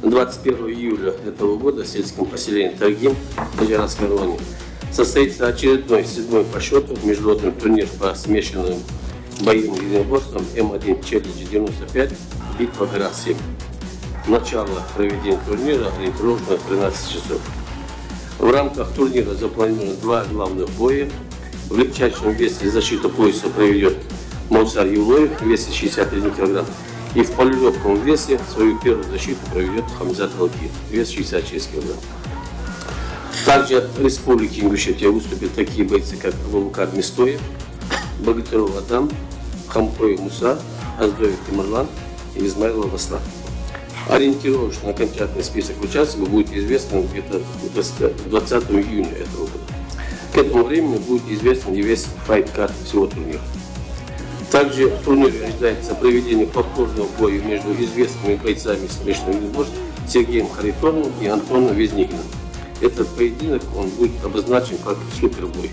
21 июля этого года в сельском поселении Таргим Таджаранской районе состоится очередной, 7-й по счету, международный турнир по смешанным боевым единоборствам М1 Челлендж 95 «Битва Гора-7». Начало проведения турнира ориентировочно 13 часов. В рамках турнира запланировано 2 главных боя. В легчайшем весе защиту пояса проведет Мусар Юлоев в весе 61 кг. И в полулегком весе свою первую защиту проведет Хамзат Алки, вес 66 кг. Также от Республики Ингушетия выступят такие бойцы, как Абубакар Мистоев, Богатыров Адам, Хамкоев Муса, Аздоев Тимурлан и Измайлов Аслан. Ориентировочно окончательный список участников будет известен где-то 20 июня этого года. К этому времени будет известен и весь файт-карт всего турнира. Также в турнире ожидается проведение повторного боя между известными бойцами смешанных единоборств Сергеем Харитоновым и Антоном Везникиным. Этот поединок он будет обозначен как супербой.